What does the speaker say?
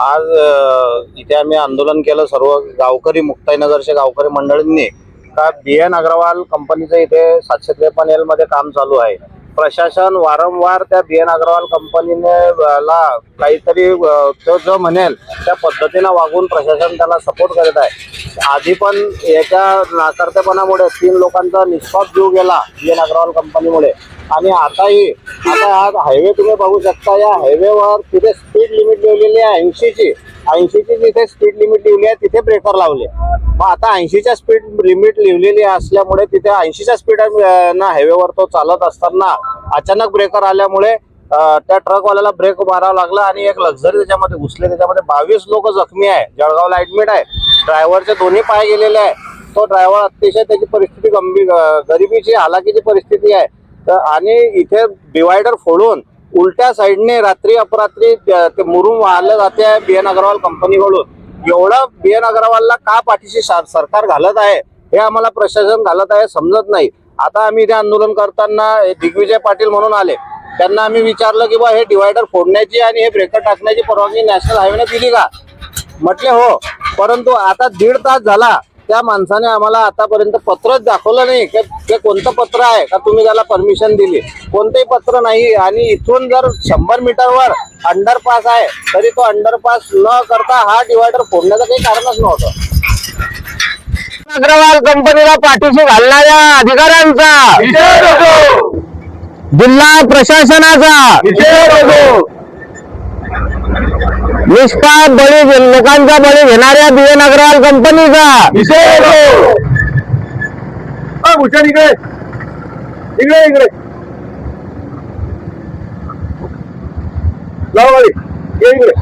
आज इथे आम्ही आंदोलन केलं सर्व गावकरी मुक्ताईनगरच्या गावकरी मंडळींनी का BN अग्रवाल कंपनीचं इथे 753L मध्ये काम चालू आहे। प्रशासन वारंवार त्या BN अग्रवाल कंपनीने ला काहीतरी जो म्हणेल त्या पद्धतीने वागून प्रशासन त्याला सपोर्ट करत आहे। आधी पण याच्या नाकारतेपणामुळे 3 लोकांचा निष्पाप जीव गेला BN अग्रवाल कंपनीमुळे आणि आता हा हायवे तुम्ही बघू शकता। या हायवेवर तिथे स्पीड लिमिट लिहिलेली आहे 80ची जिथे स्पीड लिमिट लिहिली आहे तिथे ब्रेकर लावले। मग आता 80च्या स्पीड लिमिट लिहिलेली असल्यामुळे तिथे 80च्या स्पीड ना हायवेवर तो चालत असताना अचानक ब्रेकर आल्यामुळे त्या ट्रकवाल्याला ब्रेक मारावा लागला आणि एक लक्झरी त्याच्यामध्ये घुसले। त्याच्यामध्ये 22 लोक जखमी आहे, जळगावला ऍडमिट आहे। ड्रायव्हरचे दोन्ही पाय गेलेले आहे। तो ड्रायव्हर अतिशय त्याची परिस्थिती गंभीर गरिबीची हालाकीची परिस्थिती आहे। आणि इथे डिवायडर फोडून उलट्या साईडने रात्री अपरात्री ते मुरुम वाहले जाते आहे BN अग्रवाल कंपनीकडून। एवढं BN अग्रवालला का पाठीशी सरकार घालत आहे हे आम्हाला प्रशासन घालत आहे समजत नाही। आता आम्ही इथे आंदोलन करताना दिग्विजय पाटील म्हणून आले, त्यांना आम्ही विचारलं की बा हे डिवायडर फोडण्याची आणि हे ब्रेकर टाकण्याची परवानगी नॅशनल हायवेने दिली का? म्हटले हो, परंतु आता 1.5 तास झाला त्या माणसाने आम्हाला आतापर्यंत पत्रच दाखवलं नाही की ते कोणतं पत्र आहे का तुम्ही त्याला परमिशन दिली। कोणतेही पत्र नाही आणि इथून जर 100 मीटरवर अंडरपास आहे तरी तो अंडरपास न करता हा डिवायडर फोडण्याचं काही कारणच नव्हतं। अग्रवाल कंपनीला पाठीशी घालणाऱ्या अधिकाऱ्यांचा जिल्हा प्रशासनाचा निष्पाप लोकांचा बळी घेणाऱ्या BN अग्रवाल कंपनीचा भूषण इकडे इकडे इकडे लावा इकडे